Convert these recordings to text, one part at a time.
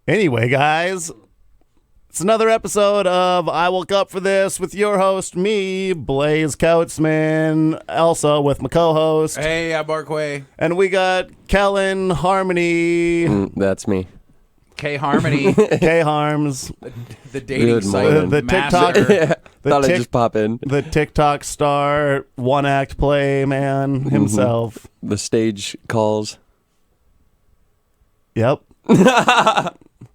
Anyway, guys, it's another episode of I Woke Up For This with your host, me, Blaise Kautzman, also with my co-host. Hey, I'm Barkway. And we got Kellin Harmony. That's me. K Harmony. K Harms. The dating Good site. morning. The TikTok. Yeah, thought I'd just pop in. The TikTok star, one-act play man himself. The stage calls. Yep.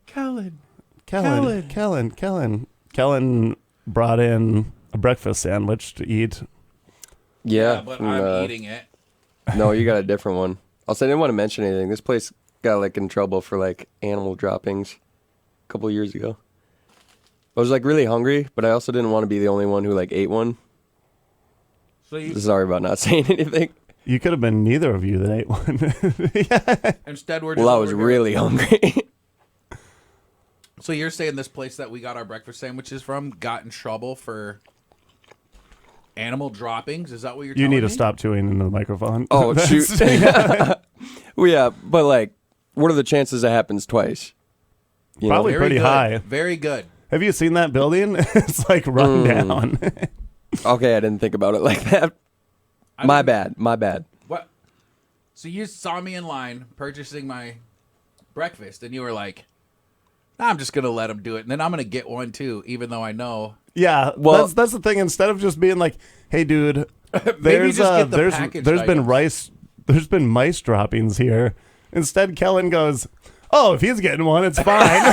Kellin. Kellin brought in a breakfast sandwich to eat. Yeah, But I'm eating it. No, you got a different one. Also, I didn't want to mention anything. This place got in trouble for animal droppings a couple years ago. I was really hungry, but I also didn't want to be the only one who ate one. So Sorry about not saying anything. You could have been neither of you that ate one. Yeah. instead we're just Well, I was over here. really hungry. So you're saying this place that we got our breakfast sandwiches from got in trouble for animal droppings? Is that what you're You telling need to me? stop chewing into the microphone. Oh, shoot. Well, yeah, but what are the chances that happens twice? You Probably Very pretty good. high. Very good. Have you seen that building? It's run down. Okay, I didn't think about it like that. My bad. What? So you saw me in line purchasing my breakfast, and you were like, "Nah, I'm just going to let him do it. And then I'm going to get one, too, even though I know. Yeah, Well- that's the thing. Instead of just being like, "Hey, dude, there's just get the packaged been items. there's been mice droppings here." Instead, Kellin goes, "Oh, if he's getting one, it's fine."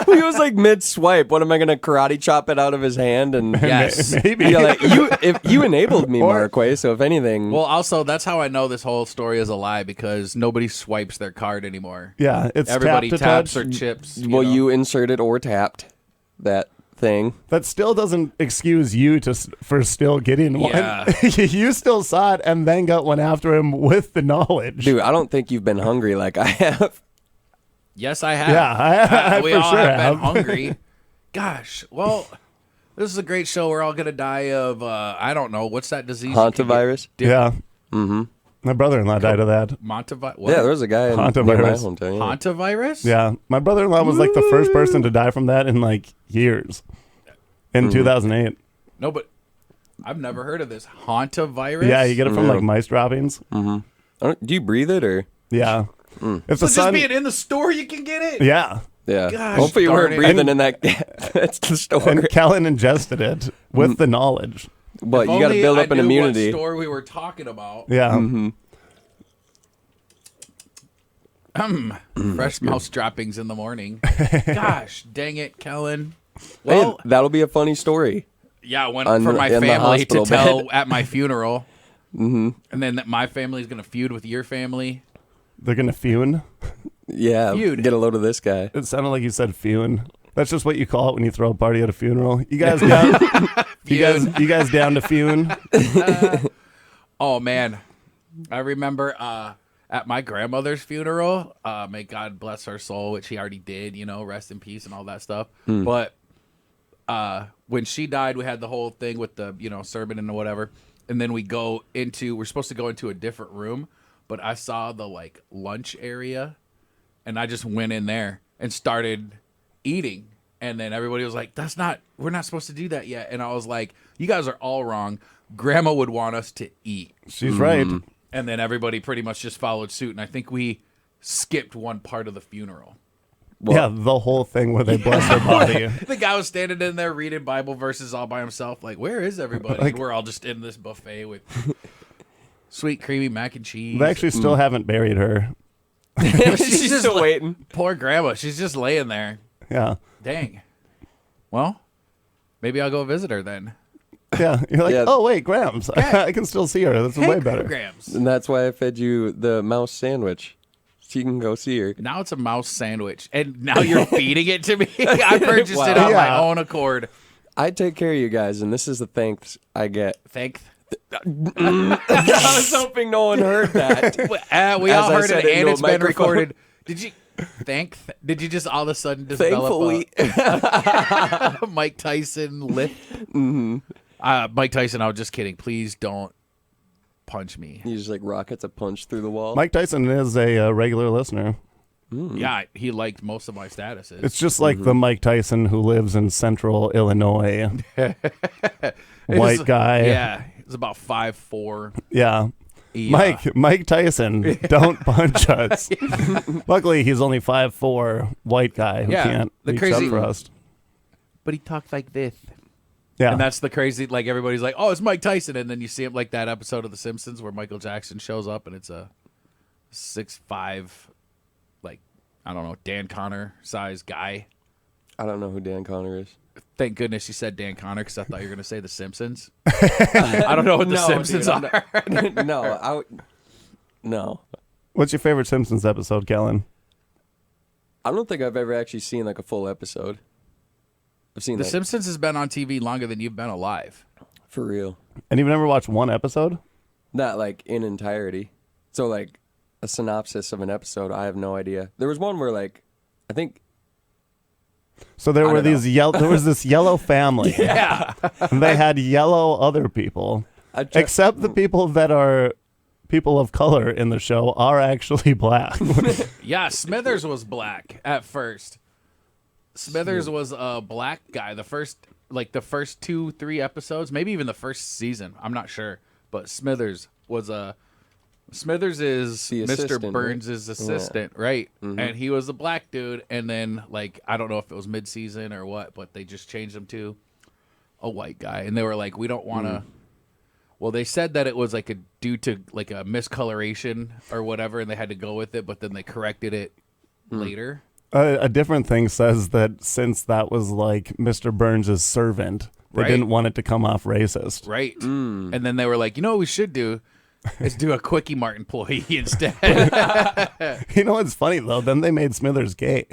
He was mid-swipe. What am I going to karate chop it out of his hand? And Yes. Maybe. yeah, you enabled me, Markway. So if anything, Well, also, that's how I know this whole story is a lie, because nobody swipes their card anymore. Yeah, it's Everybody tap to taps touch. or chips. you inserted or tapped that thing. That still doesn't excuse you for still getting one. Yeah. You still saw it and then got one after him with the knowledge. Dude, I don't think you've been hungry like I have. Yes, I have. Yeah, I we for all sure have have. been hungry. Gosh, well, this is a great show. We're all gonna die of I don't know what's that disease? Hantavirus? Yeah. Mm-hmm. My brother-in-law died of that. Montavirus. Yeah, there was a guy in near my Hantavirus. hometown. Yeah. Hantavirus. Yeah, my brother-in-law was the first person to die from that in years. In 2008. No, but I've never heard of this Hantavirus. Yeah, you get it from Yeah. mice droppings. Do you breathe it or? Yeah. If So the sun, just being in the store, you can get it. yeah, Yeah. Gosh, Hopefully you weren't darn it. breathing in that. That's the story. and Kellin ingested it with the knowledge. But If you got to only build I up an knew immunity. What store we were talking about? Yeah. Fresh mouse droppings in the morning. Gosh, dang it, Kellin. Hey, Well, that'll be a funny story. yeah, I went on- for my in the family to hospital tell bed. at my funeral. And then that my family's going to feud with your family. They're gonna fune. Yeah, Feud. get a load of this guy. It sounded like you said fune. That's just what you call it when you throw a party at a funeral. You guys down? you guys down to fune? Oh, man. I remember at my grandmother's funeral, may God bless her soul, which he already did, rest in peace and all that stuff. But when she died, we had the whole thing with the, sermon and whatever. And then we're supposed to go into a different room, but I saw the lunch area, and I just went in there and started eating. And then everybody was like, we're not supposed to do that yet. And I was like, you guys are all wrong. Grandma would want us to eat. She's right. And then everybody pretty much just followed suit. And I think we skipped one part of the funeral. Yeah, the whole thing where they bless her body. The guy was standing in there reading Bible verses all by himself. Like, where is everybody? And we're all just in this buffet with sweet, creamy mac and cheese. They actually still haven't buried her. She's just still waiting. Poor grandma. She's just laying there. Yeah. Dang. Well, maybe I'll go visit her then. Yeah. You're like, Yeah. oh, wait, Grams. I can still see her. That's way better. Grams. And that's why I fed you the mouse sandwich. So you can go see her. Now it's a mouse sandwich. And now you're feeding it to me? I purchased it on my Yeah. own accord. I take care of you guys, and this is the thanks I get. Thank. I was hoping no one heard that. We As all I heard said it, and into a it's been microphone. recorded. Did you Did you just all of a sudden develop Thankfully. a Mike Tyson lift? Mike Tyson, I was just kidding. Please don't punch me. He just rockets a punch through the wall. Mike Tyson is a regular listener. Yeah, he liked most of my statuses. It's just like the Mike Tyson who lives in central Illinois. White guy. Yeah, he's about 5'4". Yeah. He, Mike Tyson, don't punch us. Luckily, he's only 5'4", white guy who can't reach up for us. But he talked like this. Yeah. And that's the crazy, like, everybody's like, oh, it's Mike Tyson. And then you see him like that episode of The Simpsons where Michael Jackson shows up and it's a 6'5", like, I don't know, Dan Connor size guy. I don't know who Dan Connor is. Thank goodness you said Dan Connor because I thought you were going to say The Simpsons. I don't know what The Simpsons are. No. What's your favorite Simpsons episode, Kellin? I don't think I've ever actually seen like a full episode. I've seen The Simpsons has been on TV longer than you've been alive. For real. And you've never watched one episode? Not like in entirety. So like a synopsis of an episode, I have no idea. There was one where like, I think. So there were these there was this yellow family. Yeah. And they had yellow other people. Except the people that are people of color in the show are actually black. Yeah, Smithers was black at first. Smithers was a black guy. The first 2-3 episodes, maybe even the first season. I'm not sure, but Smithers was Smithers is Mr. Burns' assistant, right? Mm-hmm. And he was a black dude. And then, like, I don't know if it was mid-season or what, but they just changed him to a white guy. And they were like, we don't want to. Well, they said that it was like due to like a miscoloration or whatever, and they had to go with it. But then they corrected it later. A different thing says that since that was like Mr. Burns' servant, they didn't want it to come off racist. Right. And then they were like, you know what we should do? Is do a Quickie Mart employee instead. You know what's funny, though? Then they made Smithers gay.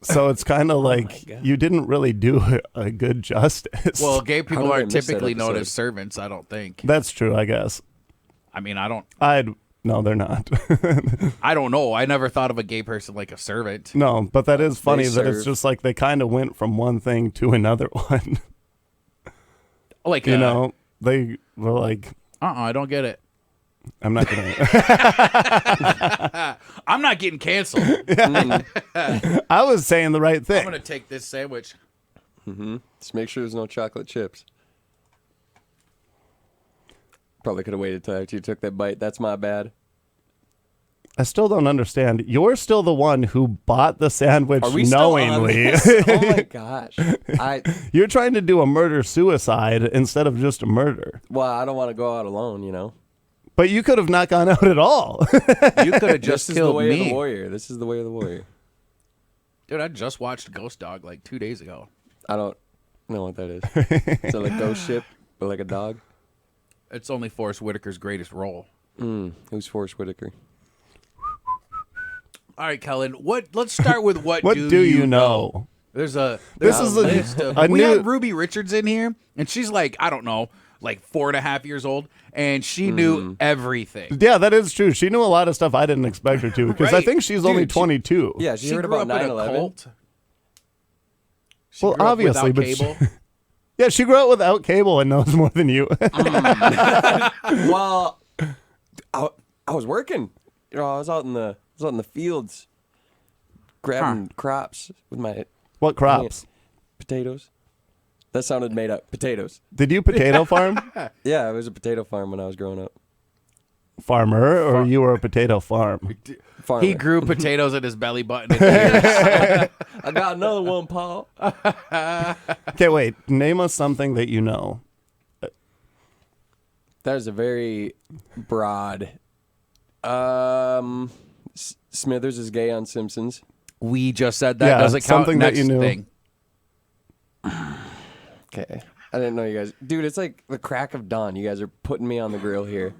So it's kind of like you didn't really do a good justice. Well, gay people aren't typically known as servants, I don't think. That's true, I guess. I mean, No, they're not. I don't know. I never thought of a gay person like a servant. No, but that is funny that it's just like they kind of went from one thing to another one. Like, they were like, I don't get it. I'm not going to. I'm not getting canceled. I was saying the right thing. I'm going to take this sandwich. Just make sure there's no chocolate chips. Probably could have waited till after you took that bite. That's my bad. I still don't understand. You're still the one who bought the sandwich knowingly. Oh my gosh. You're trying to do a murder-suicide instead of just a murder. Well, I don't want to go out alone, you know. But you could have not gone out at all. You could have just killed me. This is the way of the warrior. This is the way of the warrior. Dude, I just watched Ghost Dog like 2 days ago. I don't know what that is. Is it like Ghost Ship, but like a dog? It's only Forrest Whitaker's greatest role. Who's Forrest Whitaker? All right, Kellin. Let's start with what do you know? There's a list of we had Ruby Richards in here, and she's like, I don't know, like 4.5 years old, and she knew everything. Yeah, that is true. She knew a lot of stuff I didn't expect her to, because I think she's only 22. She heard about 9/11. Well, obviously, but cable. She grew up without cable and knows more than you. Well, I was working. You know, I was out in the fields grabbing crops with my. What crops? Potatoes. That sounded made up. Potatoes. Did you potato farm? Yeah, it was a potato farm when I was growing up. Farmer, or you were a potato farm? Farmer. He grew potatoes in his belly button. I got another one, Paul. Okay, wait. Name us something that you know. That is a very broad. Smithers is gay on Simpsons. We just said that. Doesn't count. Something that you knew. Thing. Okay. I didn't know you guys. Dude, it's like the crack of dawn. You guys are putting me on the grill here.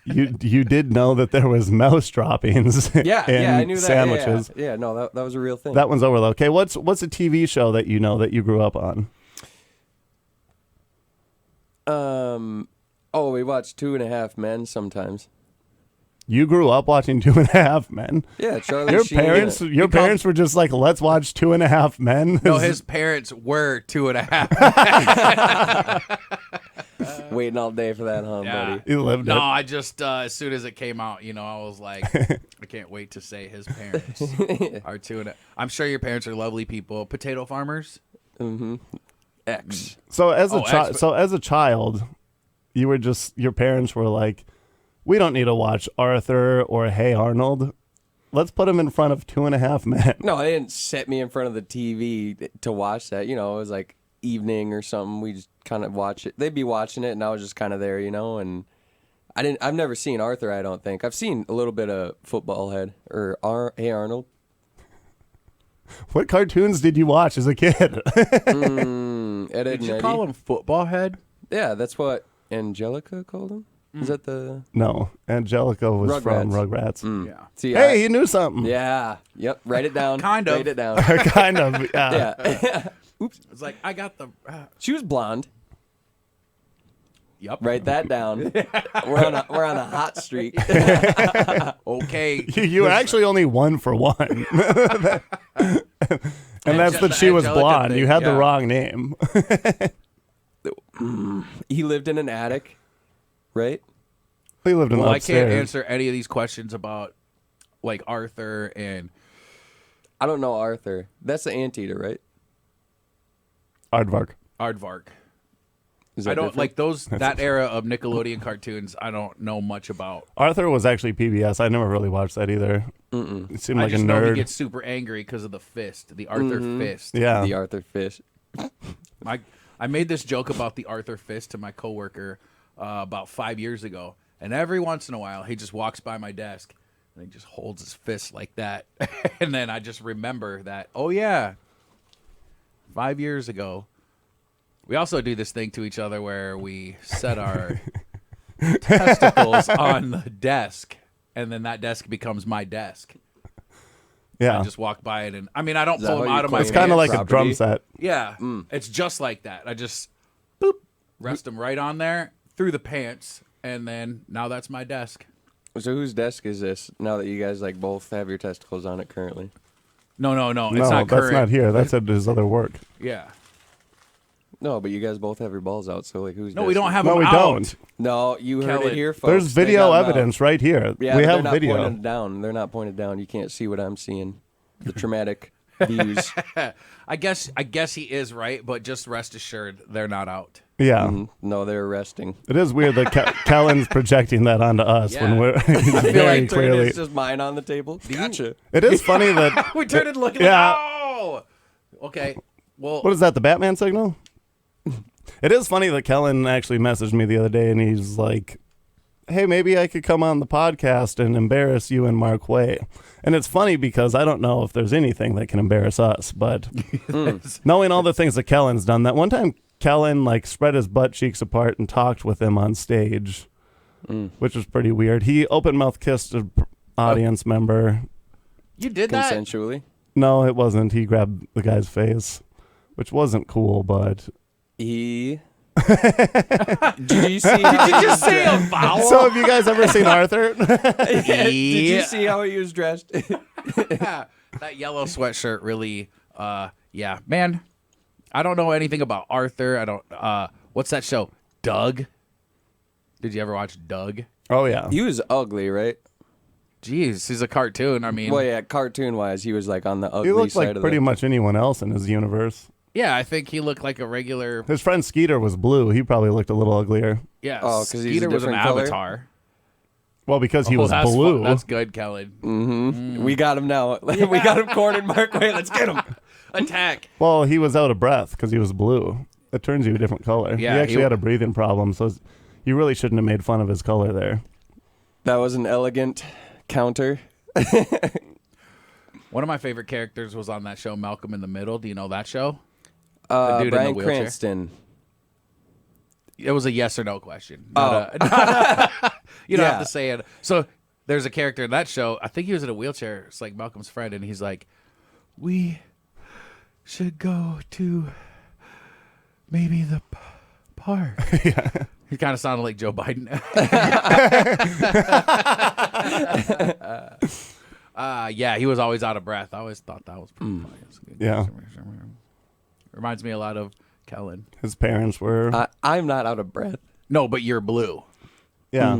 You did know that there was mouse droppings in I knew that. sandwiches. Yeah, no, that was a real thing. That one's over though. Okay, what's a TV show that you know that you grew up on? We watch 2.5 Men sometimes. You grew up watching 2.5 Men. Yeah, Charlie Your Sheen. Your parents were just like, let's watch 2.5 Men. No, his parents were 2.5. Waiting all day for that, huh, Yeah. buddy? You lived No, it. I just as soon as it came out, I was like, I can't wait to say his parents are too. I'm sure your parents are lovely people. Potato farmers. X. So as a X- as a child, your parents were like, we don't need to watch Arthur or Hey Arnold. Let's put him in front of 2.5 Men. No, they didn't set me in front of the TV to watch that. It was like evening or something. We just kind of watch it. They'd be watching it, and I was just kind of there, and I've never seen Arthur, I don't think. I've seen a little bit of Football Head or Hey Arnold. What cartoons did you watch as a kid? Ed, Ed, Did and you Eddie. call him football head? Yeah, that's what Angelica called him. Is that the... No, Angelica was from Rugrats. Yeah. See, Hey, he knew something. yeah. Yep. Write it down. Kind of. Write it down. Kind of. Yeah. Yeah. It's like I got the. She was blonde. Yup. Write that down. We're on a hot streak. Okay. You were actually only 1 for 1. And that's that the she was Angelica blonde. thing, You had the yeah. wrong name. He lived in an attic, right? He lived in Well, I upstairs. can't answer any of these questions about like Arthur and I don't know Arthur. That's the anteater, right? Aardvark. Aardvark. Is that I don't different? like those that era of Nickelodeon cartoons. I don't know much about. Arthur was actually PBS. I never really watched that either. It seemed I like a just know he nerd. gets super angry because of the fist, the Arthur fist. Yeah. the Arthur Fish. I made this joke about the Arthur fist to my coworker about 5 years ago, and every once in a while he just walks by my desk and he just holds his fist like that, and then I just remember that. Oh yeah, 5 years ago. We also do this thing to each other where we set our testicles on the desk, and then that desk becomes my desk. Yeah. I just walk by it, and I mean, I don't that pull them how you out of my claim It's kind of Man's like a drum property. set. Yeah, it's just like that. I just boop, rest them right on there through the pants, and then now that's my desk. So whose desk is this? Now that you guys like both have your testicles on it currently. No, it's No, not that's current. not here. That's at his other work. Yeah. No, but you guys both have your balls out. So like whose? No, we desk don't is- have No, them we out. don't. No, you heard Kellin. it here, folks. There's They video got 'em out. evidence right here. Yeah, we but have they're not video. pointed down. They're not pointed down. You can't see what I'm seeing. The traumatic views. I guess he is right, but just rest assured they're not out. Yeah. No, they're resting. It is weird that Kellen's projecting that onto us when Yeah. we're I feel very like clearly. it's just mine on the table. Gotcha. It is funny that. We turned it looking Yeah. like, oh! Okay, well, What is that, the Batman signal? It is funny that Kellin actually messaged me the other day and he's like, hey, maybe I could come on the podcast and embarrass you and Mark Way. And it's funny because I don't know if there's anything that can embarrass us, but knowing all the things that Kellen's done, that one time Kellin like spread his butt cheeks apart and talked with him on stage, which was pretty weird. He open mouth kissed an audience member. you did that? Consensually. No, it wasn't. He grabbed the guy's face, which wasn't cool, but... Did you see? Did you just say a vowel? So have you guys ever seen Arthur? Did you see how he was dressed? Yeah, that yellow sweatshirt really, yeah, man. I don't know anything about Arthur. I don't. What's that show? Doug. Did you ever watch Doug? Oh, yeah. He was ugly, right? Jeez, he's a cartoon. I mean, Well, yeah, cartoon-wise, he was like on the ugly He looked side like of pretty the... much anyone else in his universe. yeah, I think he looked like a regular. His friend Skeeter was blue. He probably looked a little uglier. Yeah, Oh, 'cause he's a Skeeter was an different color? avatar. Well, because he was that's blue. That's good, Kellin. We got him now. We got him cornered, Mark. Wait, let's get him. Attack. Well, he was out of breath because he was blue. It turns you a different color. Yeah, he actually he- had a breathing problem, so you really shouldn't have made fun of his color there. That was an elegant counter. One of my favorite characters was on that show, Malcolm in the Middle. Do you know that show? dude in the Bryan wheelchair. Cranston. It was a yes or no question. Oh. You don't Yeah. have to say it. So there's a character in that show. I think he was in a wheelchair. It's like Malcolm's friend, and he's like, "We should go to maybe the park." He kind of sounded like Joe Biden. Yeah, he was always out of breath. I always thought that was pretty funny. It was good. Yeah. Reminds me a lot of Kellin. His parents were. I'm not out of breath. No, but you're blue. Yeah.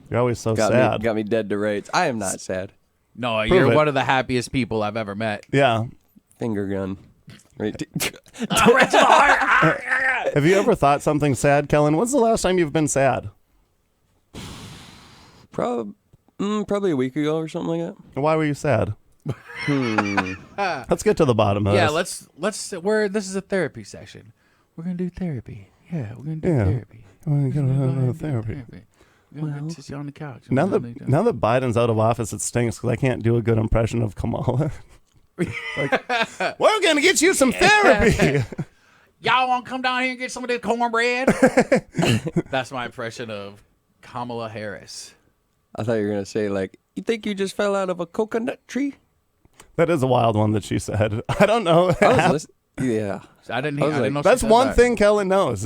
You're always so sad. Got me dead to rights. I am not sad. No, Prove you're it. one of the happiest people I've ever met. Yeah. Finger gun. Right. Have you ever thought something sad, Kellin? When's the last time you've been sad? Probably a week ago or something like that. Why were you sad? Let's get to the bottom of Yeah, this. this is a therapy session. We're gonna do therapy. Yeah, we're gonna do Yeah. therapy. We're gonna Go have ahead a and do therapy. We're gonna sit you on the couch. Now that Biden's out of office, it stinks because I can't do a good impression of Kamala. Like, we're gonna get you some therapy. Y'all want to come down here and get some of this cornbread? That's my impression of Kamala Harris. I thought you were gonna say like, you think you just fell out of a coconut tree? That is a wild one that she said. I don't know. Yeah. I didn't I was like, know she That's said one that. thing Kellin knows.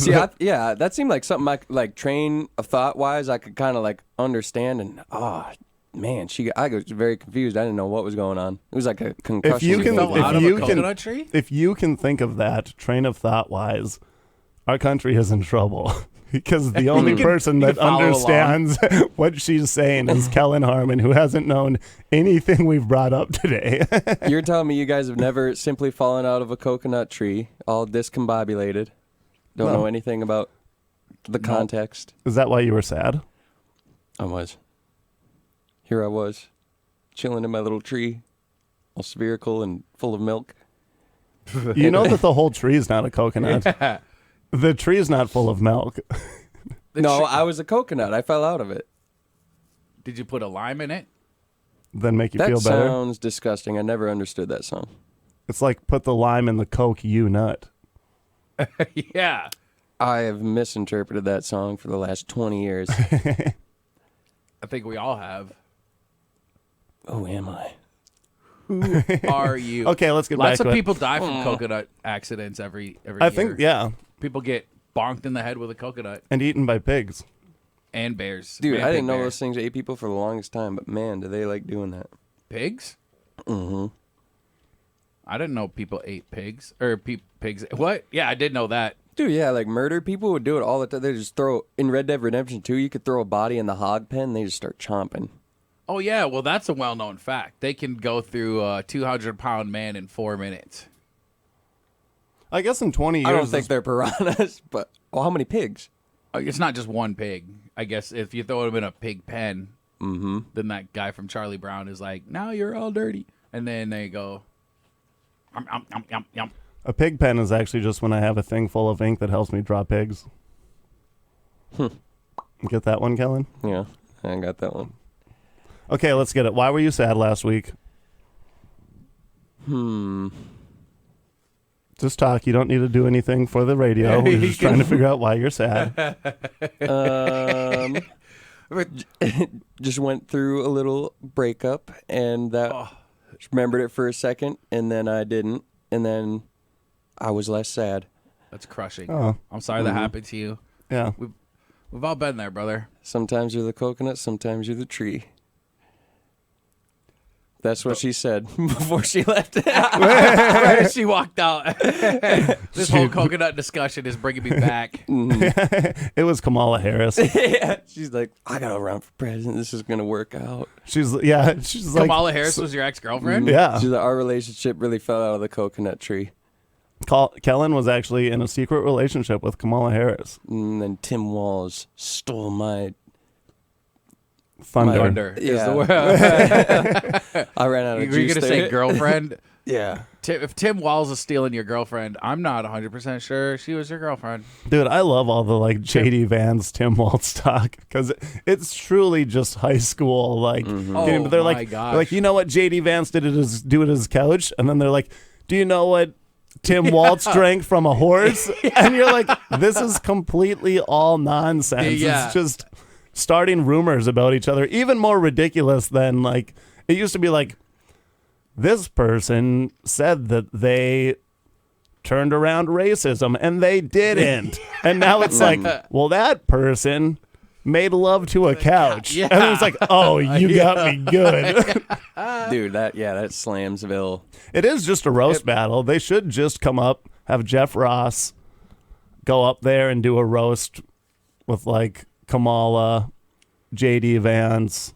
See, yeah, that seemed like something I could, like train of thought wise. I could kind of like understand, and man, I was very confused. I didn't know what was going on. It was like a concussion. If you can, fell out if of you a can, coconut tree? if you can think of that train of thought wise, our country is in trouble because the only person you that can follow understands what she's saying is Kellin Harmon, who hasn't known anything we've brought up today. You're telling me you guys have never simply fallen out of a coconut tree, all discombobulated, don't know anything about the context. Is that why you were sad? I was. Here I was, chilling in my little tree, all spherical and full of milk. You know that the whole tree is not a coconut. The tree is not full of milk. I was a coconut. I fell out of it. Did you put a lime in it? Then make you That feel better. sounds disgusting. I never understood that song. It's like put the lime in the Coke, you nut. Yeah. I have misinterpreted that song for the last 20 years. I think we all have. Oh, am I? Who are you? Okay, let's get Lots back of to it. people die from coconut accidents every year. I think, yeah, People get bonked in the head with a coconut and eaten by pigs. and bears. Dude, I didn't know bear. those things ate people for the longest time, but man, do they like doing that. Pigs? Mm-hmm. I didn't know people ate pigs. Or pigs. What? Yeah, I did know that. Dude, yeah, like murder people would do it all the time. They just in Red Dead Redemption 2, you could throw a body in the hog pen, they just start chomping. Oh, yeah. Well, that's a well-known fact. They can go through a 200-pound man in 4 minutes. I guess in 20 years. I don't think they're piranhas, but how many pigs? It's not just one pig. I guess if you throw them in a pig pen, then that guy from Charlie Brown is like, now you're all dirty. And then they go, yum. A pig pen is actually just when I have a thing full of ink that helps me draw pigs. Get that one, Kellin? Yeah, I got that one. Okay, let's get it. Why were you sad last week? Just talk. You don't need to do anything for the radio. We're just trying to figure out why you're sad. Just went through a little breakup, and that remembered it for a second, and then I didn't, and then I was less sad. That's crushing. Oh. I'm sorry that happened to you. Yeah. We've all been there, brother. Sometimes you're the coconut, sometimes you're the tree. That's what she said before she left. Right as she walked out. This whole coconut discussion is bringing me back. It was Kamala Harris. Yeah, she's like, I gotta run for president. This is gonna work out. She's like Kamala Harris was your ex-girlfriend? Yeah. She's like, our relationship really fell out of the coconut tree. Kellin was actually in a secret relationship with Kamala Harris. And then Tim Walz stole my Thunder. Is Yeah. the word. I ran out of Were you juice going to there. say girlfriend? Yeah. If Tim Walz is stealing your girlfriend, I'm not 100% sure she was your girlfriend. Dude, I love all the like JD Vance, Tim Waltz talk because it's truly just high school. Like, Oh, but they're my like, gosh. they're like, you know what JD Vance do at his couch, and then they're like, do you know what Tim Waltz drank from a horse? And you're like, this is completely all nonsense. Yeah. It's just starting rumors about each other, even more ridiculous than like it used to be. Like, this person said that they turned around racism and they didn't. And now it's like, well, that person made love to a couch. Yeah. And it's like, oh, you got me good. Dude, that Slamsville. It is just a roast battle. They should just come up, have Jeff Ross go up there and do a roast with like Kamala, JD Vance,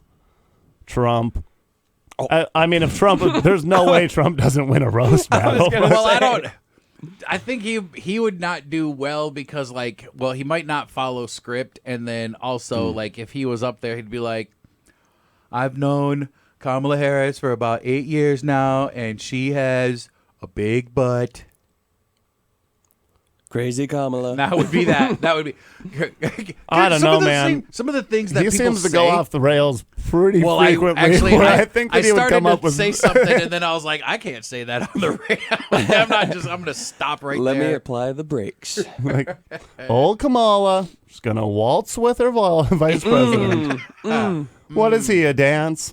Trump. I mean, if Trump, there's no way Trump doesn't win a roast battle. I think he would not do well because he might not follow script, and then also if he was up there, he'd be like, I've known Kamala Harris for about 8 years now, and she has a big butt. Crazy Kamala. That would be that. That would be. I don't know, man. Some of the things that he people seems to go off the rails pretty frequently. I think I that he would started come up to with say something, and then I was like, I can't say that on the radio. I'm going to stop right Let there. me apply the brakes. like, old Kamala is gonna waltz with her vice president. What is he? A dance?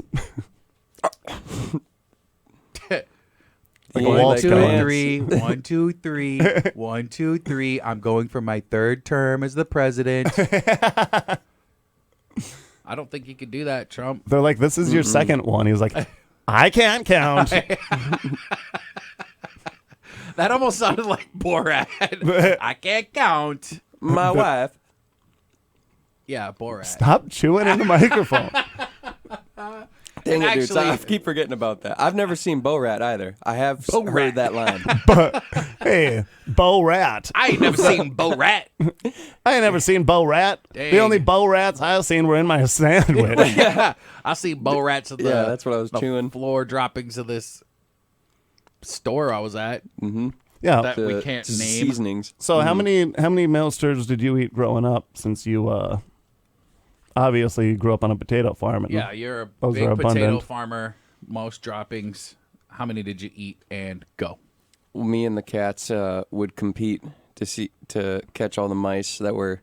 Like a waltz 1, 2, dance. 3. 1, 2, 3. 1, 2, 3. I'm going for my third term as the president. I don't think you could do that, Trump. They're like, this is your second one. He was like, I can't count. That almost sounded like Borat. I can't count. My wife. Yeah, Borat. Stop chewing in the microphone. Dang it, dude. Actually- I keep forgetting about that. I've never seen Borat either. I have heard that line. Hey, Bo Rat. I ain't never seen Borat. I ain't never seen Bo Rat. Dang. The only Bo Rats I've seen were in my sandwich. Yeah, I see Borats at the, Yeah, that's what I was the chewing. floor droppings of this store I was at. Yeah. That we can't name. Seasonings. So how many Milsters did you eat growing up? Since you obviously grew up on a potato farm. And Yeah, you're a those big are potato abundant. farmer. Most droppings. How many did you eat and go? Me and the cats would compete to catch all the mice that were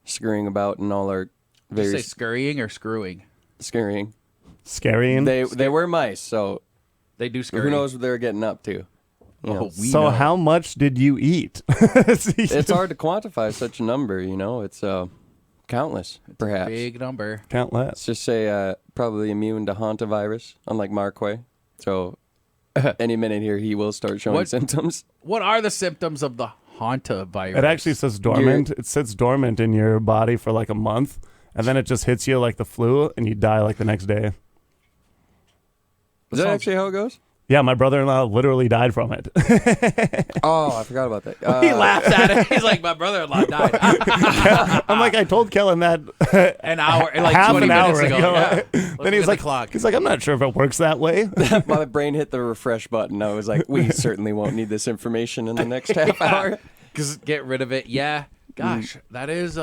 scurrying about in all our Did you say various scurrying or screwing? scurrying. Scary. They were mice, so They do scurry. who knows what they were getting up to. You know. Oh, we So know. how much did you eat? It's hard to quantify such a number, you know. It's countless, perhaps. Big number. Count less. Let's just say probably immune to hantavirus, unlike Marquay. So any minute here, he will start showing What- symptoms. What are the symptoms of the hantavirus? It actually says dormant. It sits dormant in your body for like a month, and then it just hits you like the flu, and you die like the next day. Is that actually how it goes? Yeah, my brother-in-law literally died from it. Oh, I forgot about that. He laughs at it. He's like, my brother-in-law died I'm like, I told Kellin that an hour, like half 20 an minutes hour ago. ago. Yeah. Then Look he's at like, the clock. I'm not sure if it works that way. My brain hit the refresh button. I was like, we certainly won't need this information in the next half hour. Just get rid of it. Yeah. Gosh, that is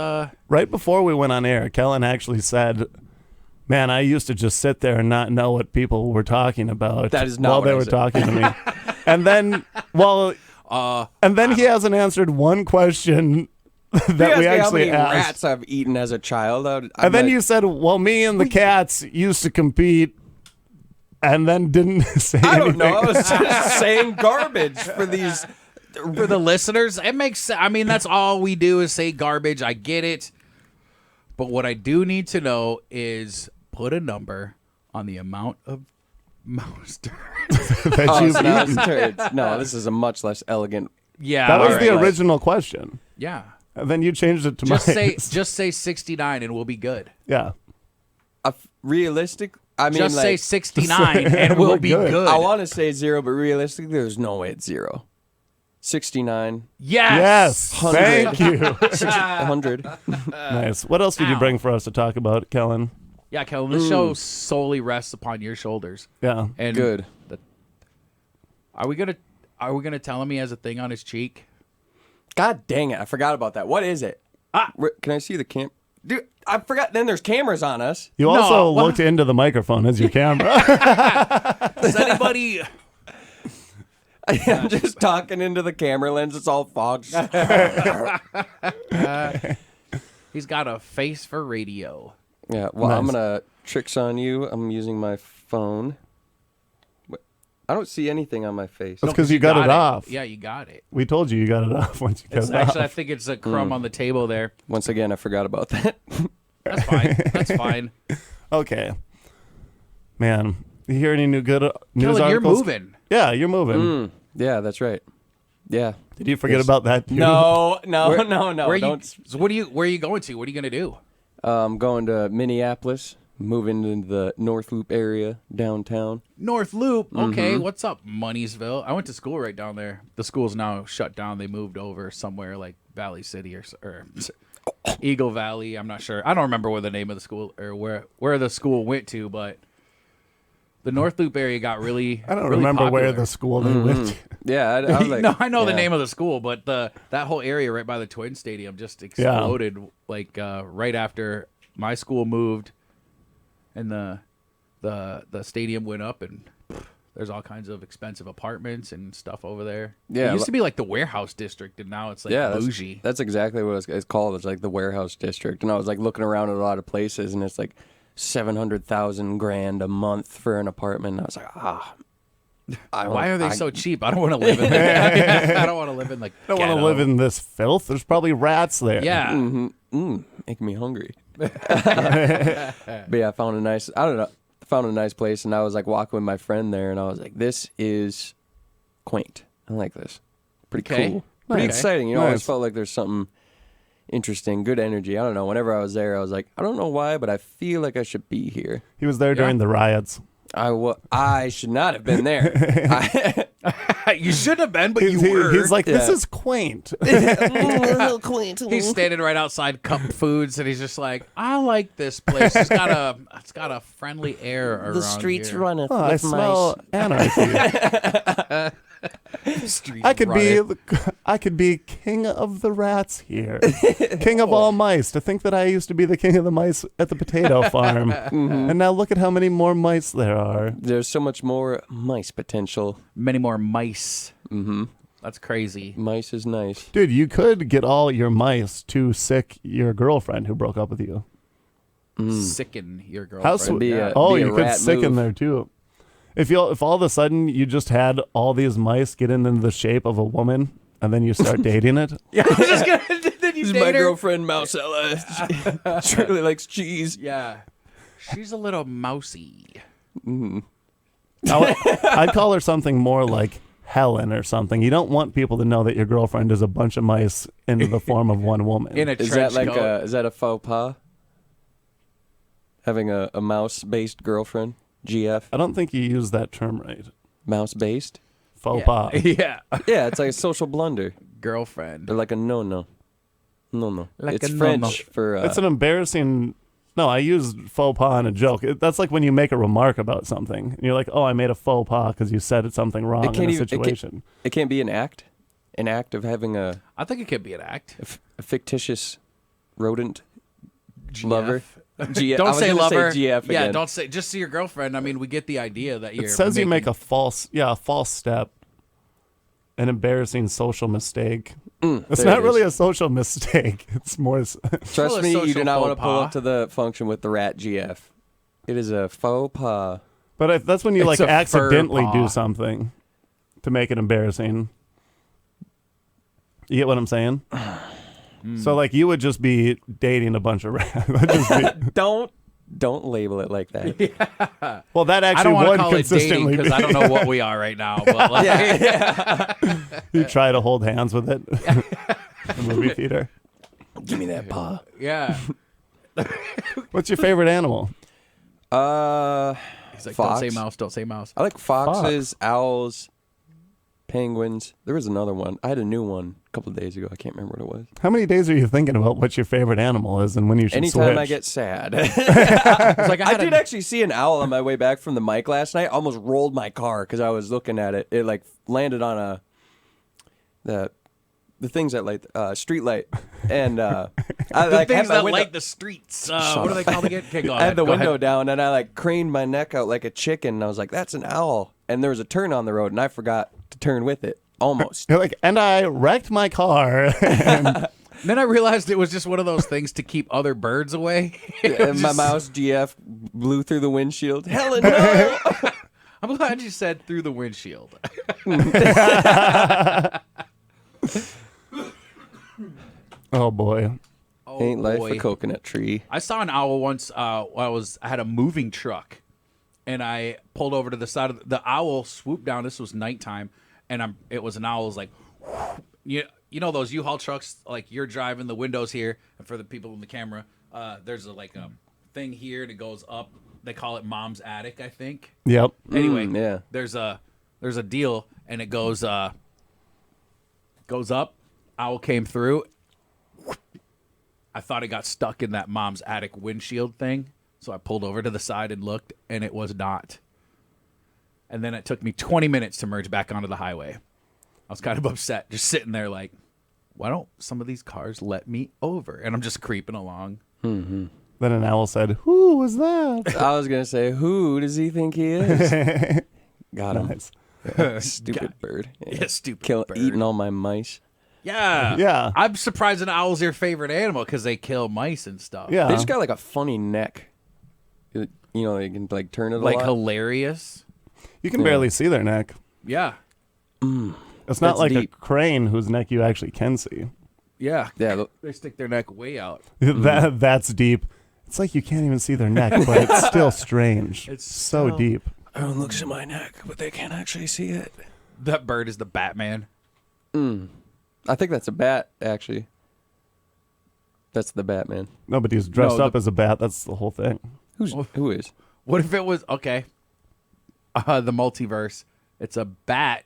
Right before we went on air, Kellin actually said, man, I used to just sit there and not know what people were talking about That is not while what they I were said. talking to me. And then, he hasn't answered one question that You we asked me how actually many asked. rats I've eaten as a child. And then you said, well, me and the cats used to compete, and then didn't say I anything. don't know. I was just saying garbage for these. for the listeners. It makes sense. I mean, that's all we do is say garbage. I get it. But what I do need to know is put a number on the amount of mouse turds. that Oh, you've so now it's eaten. turds. No, this is a much less elegant. Yeah. That was all the right. original question. Yeah. And then you changed it to Just mine. say 69 and we'll be good. Yeah. Realistic. I mean, Just say like, 69 and we'll We're be good. good. I want to say 0, but realistically, there's no way it's 0. 69, Yes. 100. Thank you. 100. Nice. What else did you Ow. bring for us to talk about, Kellin? Yeah, Kellin, this show solely rests upon your shoulders. Yeah. And Good. Are we gonna tell him he has a thing on his cheek? God dang it! I forgot about that. What is it? Can I see the cam? Dude, I forgot. Then there's cameras on us. You No, also what? looked into the microphone as your camera. Does anybody? I'm just talking into the camera lens. It's all fogged. He's got a face for radio. Yeah. Well, I'm Nice. gonna tricks on you. I'm using my phone. I don't see anything on my face. That's because you got it off. Yeah, you got it. We told you got it off once you got It's it actually, I off. think it's a crumb on the table there. Once again, I forgot about that. That's fine. That's fine. Okay. Man, you hear any new good news Kellin, you're articles? moving. Yeah, you're moving. Yeah, that's right. Yeah. Did you forget about that? Too? No. Where Don't. so where are you going to? What are you gonna do? I'm going to Minneapolis, moving into the North Loop area downtown. North Loop. Okay, what's up, Moneysville? I went to school right down there. The school's now shut down. They moved over somewhere like Valley City or Eagle Valley. I'm not sure. I don't remember what the name of the school or where the school went to, but the North Loop area got really. I don't really remember popular. where the school they went to. Yeah, I was like, No, I know the yeah. name of the school, but that whole area right by the Twin Stadium just exploded like right after my school moved, and the stadium went up, and there's all kinds of expensive apartments and stuff over there. Yeah, it used to be like the warehouse district, and now it's like bougie. That's exactly what it's called. It's like the warehouse district. And I was like looking around at a lot of places, and it's like 700,000 grand a month for an apartment. And I was like, Why are they so cheap? I don't want to live in there. I don't want to live in like. I don't want to live in this filth. There's probably rats there. Yeah. making me hungry. But yeah, I found a nice. I don't know. Found a nice place, and I was like walking with my friend there, and I was like, "This is quaint. I like this. Pretty cool. Pretty exciting. You know, I always felt like there's something interesting, good energy. I don't know. Whenever I was there, I was like, I don't know why, but I feel like I should be here. He was there during the riots. I should not have been there. You should have been, but you were. He's like, this is quaint. He's standing right outside Cup Foods, and he's just like, I like this place. It's got a friendly air around The streets here. run. I smell anarchy. I could be king of the rats here, king of all mice. To think that I used to be the king of the mice at the potato farm, and now look at how many more mice there are. There's so much more mice potential. Many more mice. Mm-hmm. That's crazy. Mice is nice, dude. You could get all your mice to sick your girlfriend who broke up with you. Sicken your girlfriend. You could sicken there too. If all of a sudden you just had all these mice get into the shape of a woman, and then you start dating it. Yeah, I was just gonna. Then you this is date my her? girlfriend Mousella. She really likes cheese. Yeah, she's a little mousy. I'd call her something more like Helen or something. You don't want people to know that your girlfriend is a bunch of mice into the form of one woman. In a trench coat. Is that a faux pas? Having a mouse-based girlfriend? GF? I don't think you use that term right. Mouse-based? Faux pas. Yeah. Yeah, it's like a social blunder. Girlfriend. Or like a no-no. No-no. Like it's a French no-no. for... It's an embarrassing... No, I use faux pas in a joke. That's like when you make a remark about something. And you're like, oh, I made a faux pas because you said something wrong in a situation. It can't be an act? An act of having a... I think it could be an act. A fictitious rodent GF. lover? GF. Don't say lover. Say GF again. Yeah, don't say. Just see your girlfriend. I mean, we get the idea that you're. It says you make a false step, an embarrassing social mistake. It's not really a social mistake. It's more. Trust me, you do not want to pull up to the function with the rat GF. It is a faux pas. But that's when you like accidentally do something to make it embarrassing. You get what I'm saying? So like you would just be dating a bunch of rats. Don't label it like that. Yeah. Well, that actually I don't want would to call it dating consistently because I don't know what we are right now. But like, you try to hold hands with it. The movie theater. Give me that paw. Yeah. What's your favorite animal? He's like, fox. Don't say mouse. Don't say mouse. I like foxes, owls, penguins. There was another one. I had a new one a couple of days ago. I can't remember what it was. How many days are you thinking about what your favorite animal is and when you should Anytime switch? I get sad. Like, I did actually see an owl on my way back from the mic last night. I almost rolled my car because I was looking at it. It like landed on the things that light street light, and I like things had my that window, light the streets. What are they called again? Okay, go I had the Go window ahead. down, and I like craned my neck out like a chicken. And I was like, "That's an owl." And there was a turn on the road, and I forgot to turn with it. Almost. You're like, and I wrecked my car. Then I realized it was just one of those things to keep other birds away. And my mouse GF blew through the windshield. Helen, no! I'm glad you said through the windshield. Oh boy. Oh, Ain't life boy. a coconut tree. I saw an owl once. I had a moving truck, and I pulled over to the side of the owl swooped down. This was nighttime, and it was an owl. It was like, you know those U-Haul trucks, like you're driving, the windows here, and for the people in the camera, there's a thing here and it goes up. They call it Mom's Attic, I think. Yep. Anyway, yeah. there's a deal, and it goes up. Owl came through. I thought it got stuck in that Mom's Attic windshield thing, so I pulled over to the side and looked, and it was not. And then it took me 20 minutes to merge back onto the highway. I was kind of upset, just sitting there like, why don't some of these cars let me over? And I'm just creeping along. Mm-hmm. Then an owl said, "Who was that?" I was gonna say, who does he think he is? Got him. Nice. Stupid bird. Yeah, stupid bird. Eating all my mice. Yeah. Yeah. I'm surprised an owl's your favorite animal because they kill mice and stuff. Yeah. They just got like a funny neck. You know, they can like turn it Like a lot. hilarious. You can barely see their neck. Yeah. It's not That's like deep. a crane whose neck you actually can see. Yeah. Yeah, They stick their neck way out. That's deep. It's like you can't even see their neck, but it's still strange. It's so still- deep. everyone looks at my neck, but they can't actually see it. That bird is the Batman. I think that's a bat, actually. That's the Batman. Nobody's dressed No, up as a bat. That's the whole thing. Who is? What if it was okay? The multiverse. It's a bat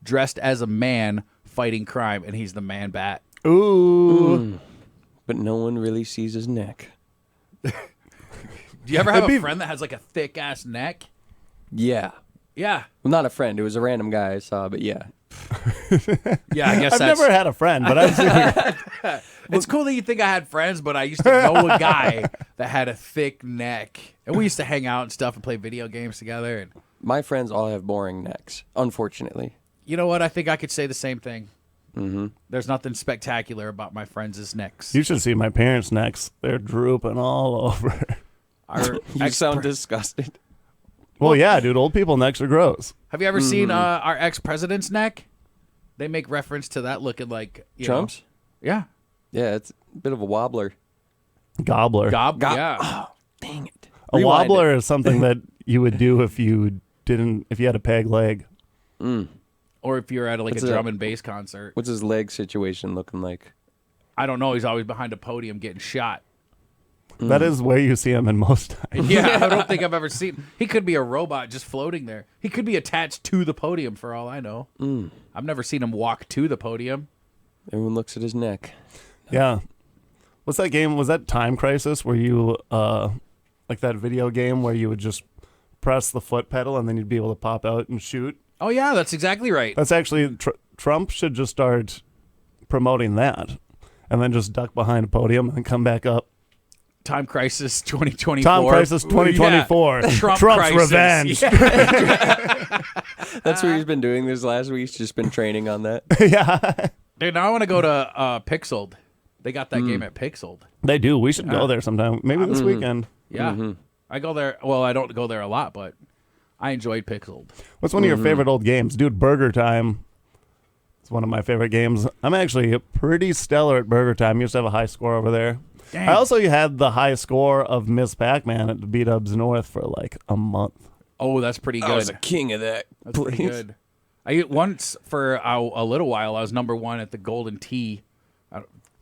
dressed as a man fighting crime, and he's the man bat. Ooh. But no one really sees his neck. Do you ever have It'd a be- friend that has like a thick ass neck? Yeah. Yeah. Well, not a friend. It was a random guy I saw, but yeah. Yeah, I guess I've that's never had a friend, but I've seen It's cool that you think I had friends, but I used to know a guy that had a thick neck. And we used to hang out and stuff and play video games together. And My friends all have boring necks, unfortunately. you know what? I think I could say the same thing. Mm-hmm. There's nothing spectacular about my friends' necks. You should see my parents' necks. They're drooping all over. Our You sound disgusted. Well, yeah, dude. Old people necks are gross. Have you ever seen our ex-president's neck? They make reference to that looking like you Trump's? know. Yeah. Yeah, it's a bit of a wobbler. Gobbler. Yeah. Oh, dang it. A Rewind wobbler is something that you would do if you had a peg leg. Or if you're at like What's a that? drum and bass concert. What's his leg situation looking like? I don't know. He's always behind a podium getting shot. That is where you see him in most times. Yeah, I don't think I've ever seen. He could be a robot just floating there. He could be attached to the podium for all I know. I've never seen him walk to the podium. Everyone looks at his neck. Yeah. What's that game? Was that Time Crisis where you, like that video game where you would just press the foot pedal and then you'd be able to pop out and shoot? Oh yeah, that's exactly right. That's actually, Trump should just start promoting that and then just duck behind a podium and come back up. Time Crisis 2024. Time Crisis 2024. Yeah. Trump's Crisis. revenge. Yeah. That's what he's been doing this last week. He's just been training on that. Dude, now I want to go to Pixeled. They got that game at Pixeled. They do. We should go there sometime. Maybe this weekend. Yeah. I go there. Well, I don't go there a lot, but I enjoyed Pixeled. What's one of your favorite old games? Dude, Burger Time. It's one of my favorite games. I'm actually pretty stellar at Burger Time. Used to have a high score over there. Dang. I also had the high score of Miss Pac-Man at B-Dubs North for like a month. Oh, that's pretty good. I was a king of that. That's pretty good. I once for a little while I was number one at the Golden Tee.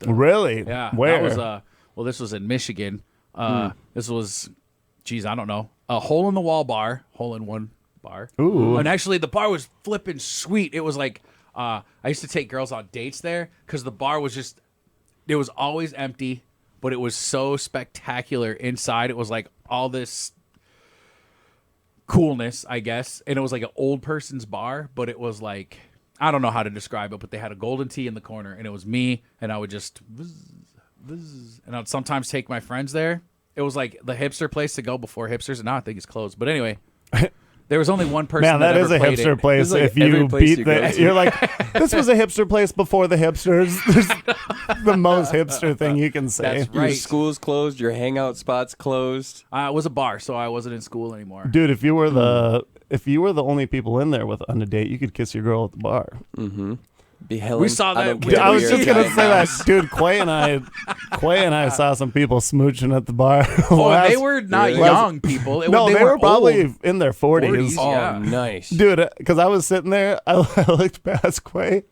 Really? Yeah. Where? That was well, this was in Michigan. This was, geez, I don't know, a hole in the wall bar, hole in one bar. Ooh. And actually, the bar was flipping sweet. It was like I used to take girls on dates there because the bar was just, it was always empty, but it was so spectacular inside. It was like all this coolness, I guess, and it was like an old person's bar, but it was like, I don't know how to describe it, but they had a Golden Tee in the corner, and it was me, and I would just and I'd sometimes take my friends there. It was like the hipster place to go before hipsters, and now I think it's closed. But anyway, there was only one person. Man, that is ever a played hipster it. place. It's like If every you place beat you go the, to. you're like, this was a hipster place before the hipsters. There's the most hipster thing you can say. That's Your right. school's closed. Your hangout spot's closed. It was a bar, so I wasn't in school anymore. Dude, if you were the only people in there with on a date, you could kiss your girl at the bar. Be Helen. We saw I that- don't Dude, care I where was you're just gonna at. say that, dude. Quay and I saw some people smooching at the bar. Oh, and they were not Really? young people. No, they were probably old. in their 40s. Oh, Oh, Yeah. nice. Dude, because I was sitting there, I looked past Quay,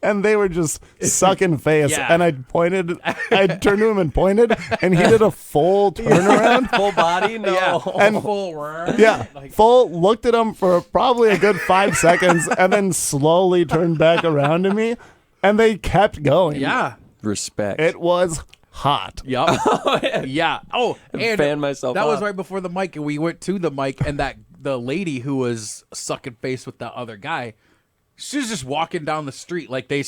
and they were just sucking face. Yeah. And I turned to him and pointed, and he did a full turnaround. Full body? No. Yeah. And- Full worm. Yeah, full looked at him for probably a good 5 seconds, and then slowly turned back around to me, and they kept going. Yeah. Respect. It was hot. Yup. Yeah. Oh, and fan myself that was up. right before the mic, and we went to the mic, and the lady who was sucking face with that other guy, she was just walking down the street like they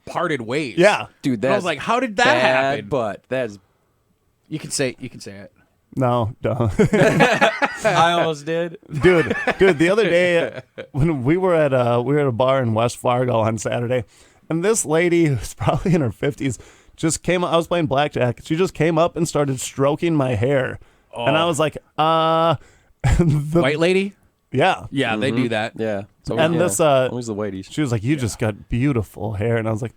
parted ways. Yeah. Dude, And that's I was like, how did that bad, happen? but that's... You can say it. No, don't. I almost did. dude, the other day when we were at a bar in West Fargo on Saturday, and this lady who's probably in her 50s just came. I was playing blackjack. She just came up and started stroking my hair, and I was like, White lady? yeah. Yeah, they do that. Yeah. So, And yeah. this, always the weighties. She was like, you just got beautiful hair. And I was like,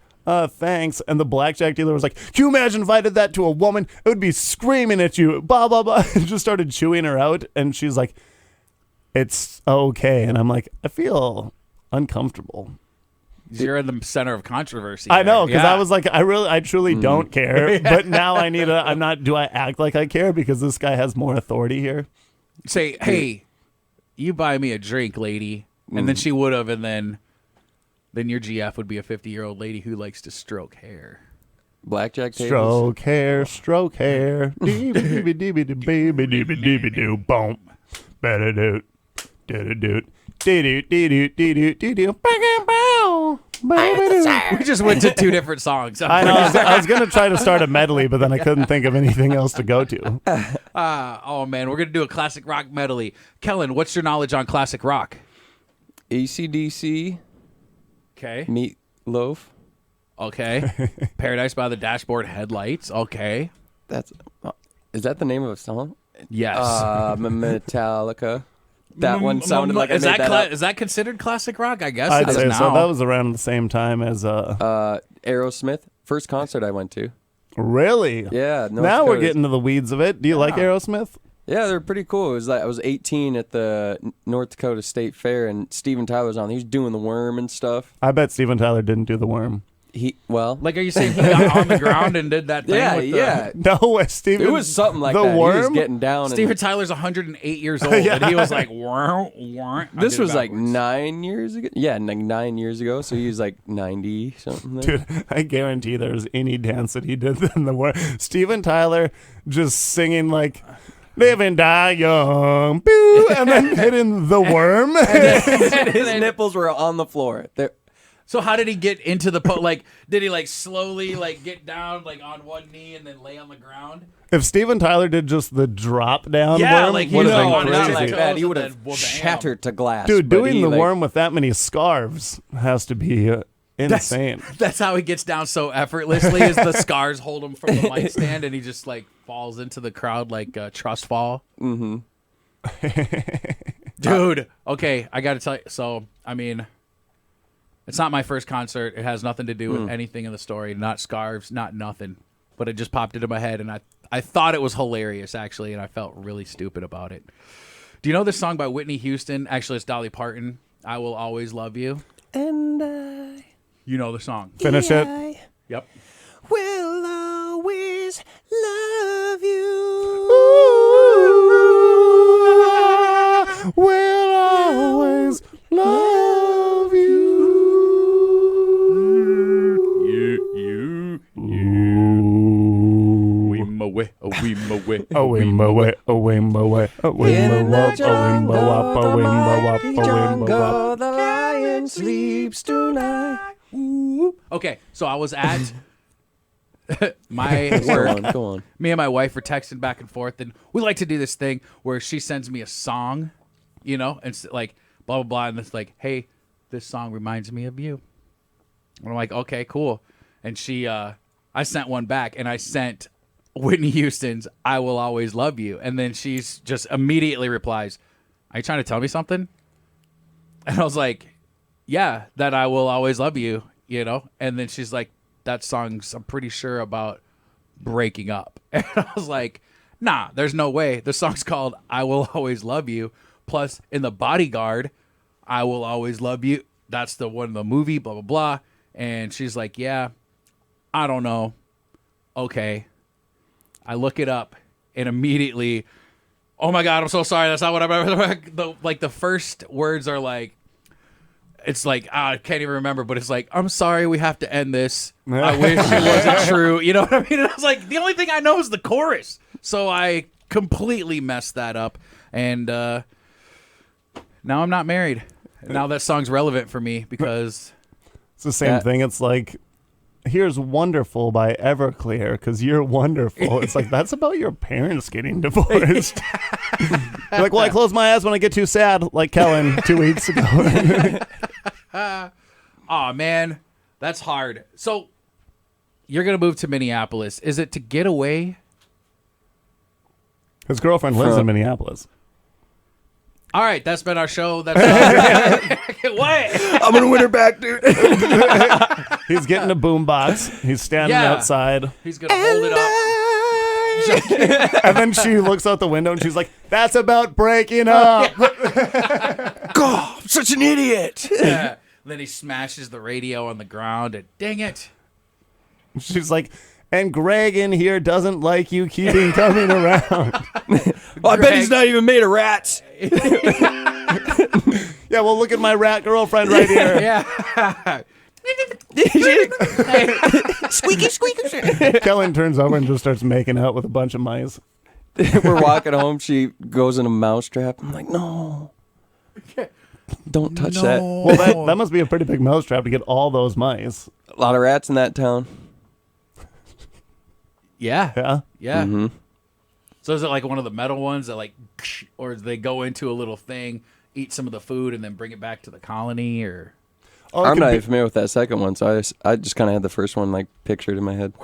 thanks. And the blackjack dealer was like, can you imagine if I did that to a woman? It would be screaming at you, blah, blah, blah. And just started chewing her out. And she's like, it's okay. And I'm like, I feel uncomfortable. You're in the center of controversy. I know, there. because Yeah. I was like, I truly don't care. But now do I act like I care because this guy has more authority here? Say, hey, you buy me a drink, lady. And then she would have, and then your GF would be a 50-year-old lady who likes to stroke hair. Blackjack tables. Stroke hair. Deeby deeby deeby deeby deeby doo boom. Better doot. Doo We just went to two different songs. I know. I was gonna try to start a medley, but then I couldn't think of anything else to go to. Oh man, we're gonna do a classic rock medley. Kellen, what's your knowledge on classic rock? AC/DC, Okay. Meat Loaf. Okay. Paradise by the Dashboard Headlights. Okay. Is that the name of a song? Yes. Metallica. That one sounded like I made that up. Is that considered classic rock? I guess I'd it is say now. so. That was around the same time as Aerosmith. First concert I went to. really. Yeah. North Now we're Dakota. getting to the weeds of it. Do you like Aerosmith? Yeah, they're pretty cool. It was like I was 18 at the North Dakota State Fair, and Steven Tyler's on. He was doing the worm and stuff. I bet Steven Tyler didn't do the worm. Like, are you saying he got on the ground and did that thing? Yeah, with yeah. No, Steven. It was something like the that. Worm? He was getting down. Steven And Tyler's 108 years old, Yeah. and he was like, wah, wah. I this did it was like backwards. 9 years ago. Yeah, like 9 years ago. So he was like 90 something. There. Dude, I guarantee there's any dance that he did in the worm. Steven Tyler just singing like "Live and Die Young," boo, and then hitting the worm. His nipples were on the floor. So how did he get into the like? Did he like slowly like get down like on one knee and then lay on the ground? If Steven Tyler did just the drop down Yeah, worm, like, he would was have on been his not crazy. like toes that. He and would then have bam. shattered to glass. Dude, but doing he, the like, worm with that many scarves has to be insane. That's how he gets down so effortlessly. Is the scars hold him from the mic stand, and he just like falls into the crowd like trust fall. Mm-hmm. Dude, okay, I got to tell you. So, I mean, it's not my first concert. It has nothing to do with anything in the story. Not scarves, not nothing. But it just popped into my head, and I thought it was hilarious, actually, and I felt really stupid about it. Do you know this song by Whitney Houston? Actually, it's Dolly Parton. I Will Always Love You. And I You know the song. Finish it. Yep. will always love you. Will always love you. Away my way, away my way, away my In wop, the away my wop, jungle, the away my wop, mighty away my wop. jungle, the lion sleeps tonight. Okay, so I was at my Go work. on, go on. Me and my wife were texting back and forth, and we like to do this thing where she sends me a song, you know, and it's like blah blah blah, and it's like, hey, this song reminds me of you. And I'm like, okay, cool. And I sent one back, and I sent Whitney Houston's "I Will Always Love You," and then she's just immediately replies, "Are you trying to tell me something?" And I was like, "Yeah, that I will always love you," you know. And then she's like, "That song's, I'm pretty sure, about breaking up." And I was like, "Nah, there's no way. The song's called "I Will Always Love You." Plus, in The Bodyguard, "I Will Always Love You." That's the one in the movie. Blah blah blah. And she's like, yeah, I don't know. Okay. I look it up and immediately, oh my God, I'm so sorry. That's not what I remember. The first words are like, it's like, I can't even remember, but it's like, I'm sorry, we have to end this. I wish it wasn't true. You know what I mean? And I was like, the only thing I know is the chorus. So I completely messed that up. And now I'm not married. Now that song's relevant for me because It's the same thing. It's like, here's Wonderful by Everclear because you're wonderful. It's like, that's about your parents getting divorced. You're like, well, I close my eyes when I get too sad, like Kellin 2 weeks ago. oh man, that's hard. So you're going to move to Minneapolis. Is it to get away? His girlfriend lives in Minneapolis. All right, that's been our show. That's what? I'm gonna win her back, dude. He's getting a boombox. He's standing outside. He's going to hold it up. And then she looks out the window and she's like, that's about breaking up. God, I'm such an idiot. Yeah. Then he smashes the radio on the ground and dang it. She's like, and Greg in here doesn't like you keeping coming around. I bet he's not even made of rats. Yeah, well, look at my rat girlfriend right here. Yeah. Squeaky, squeaky. Kellin turns over and just starts making out with a bunch of mice. We're walking home. She goes in a mousetrap. I'm like, no. Don't touch that. Well, that must be a pretty big mousetrap to get all those mice. A lot of rats in that town. Yeah. Yeah. Yeah. Mm-hmm. So is it like one of the metal ones that like, or they go into a little thing, eat some of the food, and then bring it back to the colony, or? Oh, I'm not even familiar with that second one, so I just kind of had the first one like pictured in my head.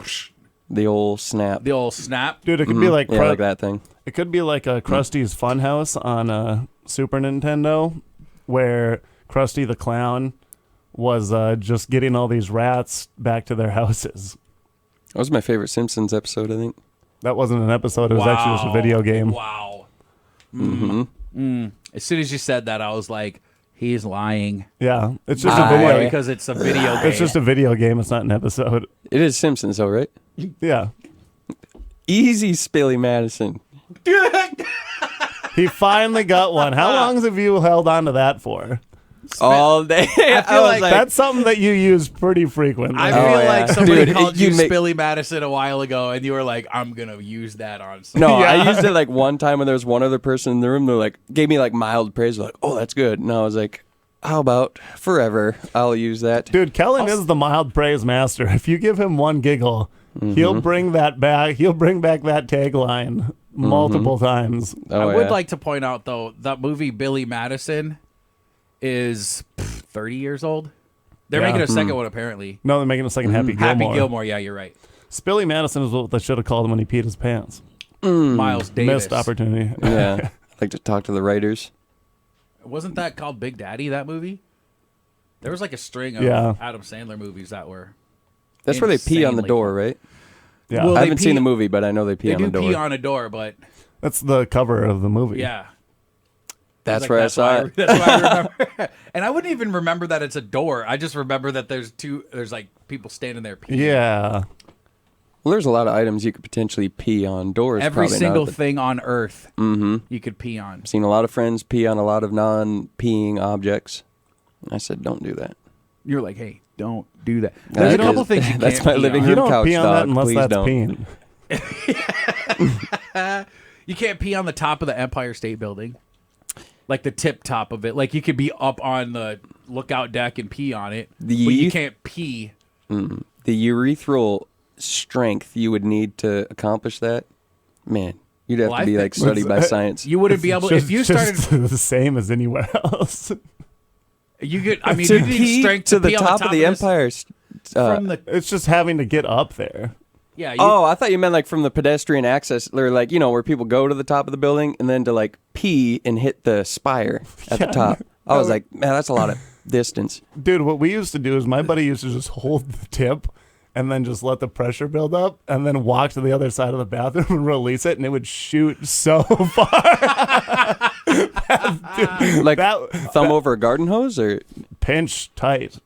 The old snap. The old snap. Dude, it could be like, like that thing. It could be like a Krusty's Funhouse on Super Nintendo, where Krusty the Clown was just getting all these rats back to their houses. That was my favorite Simpsons episode, I think. That wasn't an episode. It was actually just a video game. Wow. Mm-hmm. As soon as you said that, I was like, he's lying. Yeah, it's just a video. Because it's a video game. It's just a video game. It's not an episode. It is Simpsons, though, right? Yeah. Easy, Spilly Madison. He finally got one. How long have you held on to that for? All day. I feel was like That's something that you use pretty frequently. I feel yeah. like somebody Dude, called you you make- Spilly Madison a while ago, and you were like, I'm going to use that on something. No, Yeah. I used it like one time when there was one other person in the room. They're like, gave me like mild praise. Like, oh, that's good. And I was like, how about forever? I'll use that. Dude, Kellin is the mild praise master. If you give him one giggle, he'll bring that back. He'll bring back that tagline multiple times. Oh, I would yeah. like to point out, though, that movie Billy Madison is 30 years old. They're Yeah. making a second one, apparently. No, they're making a second Happy Gilmore. Happy Gilmore, yeah, you're right. Spilly Madison is what they should have called him when he peed his pants. Miles Davis. Missed opportunity. Yeah. I'd like to talk to the writers. Wasn't that called Big Daddy, that movie? There was like a string of Yeah. Adam Sandler movies that were. That's where they pee on the Insanely door, fun. right? Yeah. Well, I they haven't pee- seen the movie, but I know they pee They on do the door. pee on a door, but That's the cover of the movie. yeah. That's Like, where I saw it. That's why I remember. And I wouldn't even remember that it's a door. I just remember that there's like people standing there peeing. Yeah. Well, there's a lot of items you could potentially pee on. Doors, Every probably single not, but thing on earth you could pee on. I've seen a lot of friends pee on a lot of non-peeing objects. I said, don't do that. You're like, hey, don't do that. There's a That couple is- things you that's can't my pee living on. You room don't couch, pee on that dog. unless Please that's don't. peeing. You can't pee on the top of the Empire State Building. Like the tip top of it. Like you could be up on the lookout deck and pee on it. But you can't pee. The urethral strength you would need to accomplish that, man, you'd have Well, to I be think- like studied by science. You wouldn't be able Just- if you just started. the same as anywhere else. You could. I mean, to you need pee strength to the pee on top of the this- Empire. From the It's just having to get up there. yeah. You, Oh, I thought you meant like from the pedestrian access, or like, you know, where people go to the top of the building and then to like pee and hit the spire at the top. I was like, man, that's a lot of distance. Dude, what we used to do is my buddy used to just hold the tip and then just let the pressure build up and then walk to the other side of the bathroom and release it, and it would shoot so far. Dude, Like that thumb over a garden hose, or pinch tight.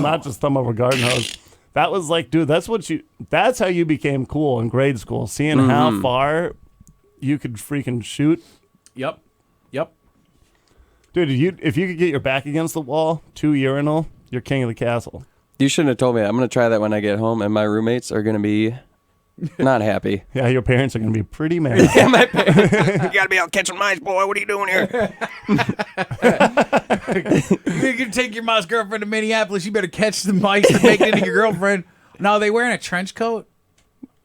not just thumb over garden hose. That was like, dude, that's how you became cool in grade school. Seeing how far you could freaking shoot. Yep. Dude, if you could get your back against the wall, 2 urinal, you're king of the castle. You shouldn't have told me that. I'm going to try that when I get home, and my roommates are going to be not happy. Yeah, your parents are going to be pretty mad. Yeah, my parents. You got to be out catching mice, boy. What are you doing here? You're going to take your mouse girlfriend to Minneapolis. You better catch the mice and make it into your girlfriend. Now, are they wearing a trench coat?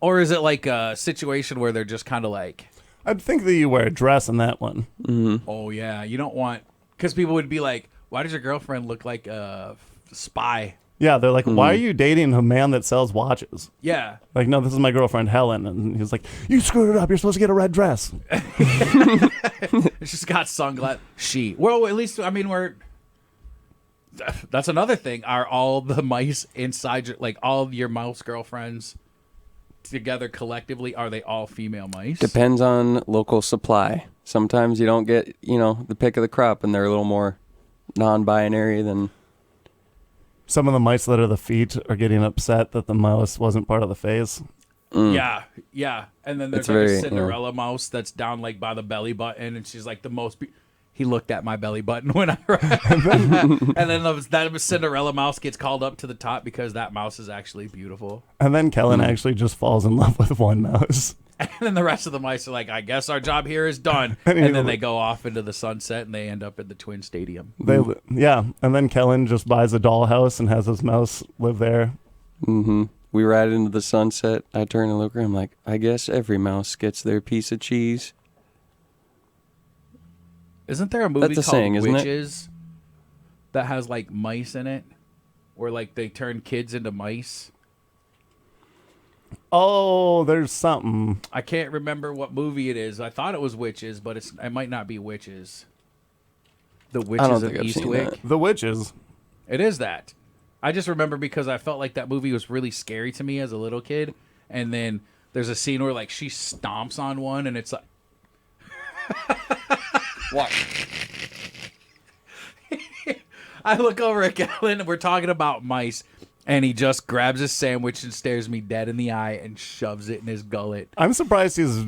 Or is it like a situation where they're just kind of like... I'd think that you wear a dress in that one. Mm-hmm. Oh, yeah. You don't want... Because people would be like, why does your girlfriend look like a spy? Yeah, they're like, why are you dating a man that sells watches? Yeah. Like, no, this is my girlfriend, Helen. And he's like, you screwed it up. You're supposed to get a red dress. She's got sunglasses. Well, at least, I mean, that's another thing. Are all the mice inside like all your mouse girlfriends together collectively, are they all female mice? Depends on local supply. Sometimes you don't get, the pick of the crop, and they're a little more non-binary than... Some of the mice that are the feet are getting upset that the mouse wasn't part of the face. Yeah. And then there's It's like very, a Cinderella mouse that's down like by the belly button, and she's like the most... He looked at my belly button when I and then that Cinderella mouse gets called up to the top because that mouse is actually beautiful. And then Kellin actually just falls in love with one mouse. And then the rest of the mice are like, I guess our job here is done. And then they go off into the sunset and they end up at the Twin Stadium. Yeah. And then Kellin just buys a dollhouse and has his mouse live there. Mm-hmm. We ride into the sunset. I turn and look around. I'm like, I guess every mouse gets their piece of cheese. Isn't there a movie That's a called saying, isn't it? Witches that has like mice in it? Where like they turn kids into mice? Oh, there's something. I can't remember what movie it is. I thought it was Witches, but it might not be Witches. The Witches of Eastwick. The Witches. It is that. I just remember because I felt like that movie was really scary to me as a little kid. And then there's a scene where like she stomps on one and it's like... What? I look over at Kellin and we're talking about mice, and he just grabs his sandwich and stares me dead in the eye and shoves it in his gullet. I'm surprised he's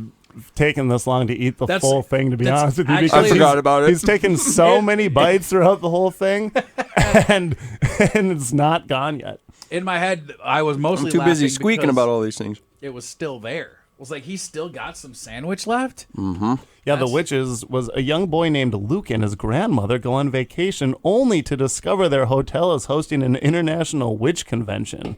taken this long to eat the full thing, to be honest with you. Actually, Because I forgot about it. He's taken so many bites throughout the whole thing, and it's not gone yet. In my head, I was mostly I'm too busy laughing squeaking because about all these things. it was still there. It was like, he's still got some sandwich left? Mm-hmm. Yeah, The Witches was a young boy named Luke and his grandmother go on vacation only to discover their hotel is hosting an international witch convention,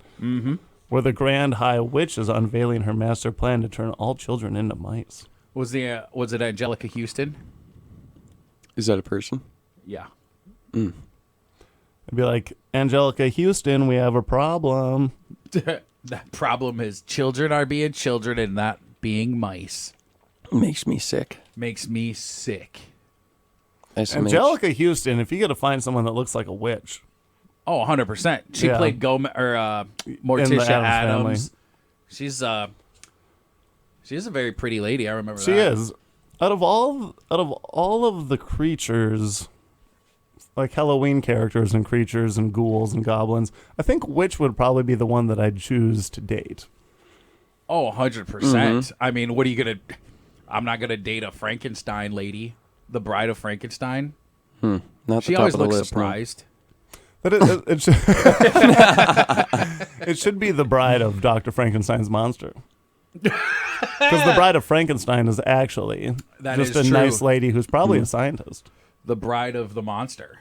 where the Grand High Witch is unveiling her master plan to turn all children into mice. Was it Angelica Houston? Is that a person? Yeah. It'd be like, Angelica Houston, we have a problem. That problem is children are being children and not being mice. Makes me sick. Makes me sick. SMH. Angelica Houston, if you got to find someone that looks like a witch. Oh, 100%. She Yeah. played Morticia Addams Adams. She's a very pretty lady. I remember She that. is. Out of all of the creatures, like Halloween characters and creatures and ghouls and goblins, I think witch would probably be the one that I'd choose to date. Oh, 100%. I mean, what are you going to... I'm not going to date a Frankenstein lady. The Bride of Frankenstein. Not the She top always of the looks list, no. surprised. But it should, it should be the Bride of Dr. Frankenstein's monster. Because the Bride of Frankenstein is actually That just is a true. nice lady who's probably a scientist. The Bride of the Monster.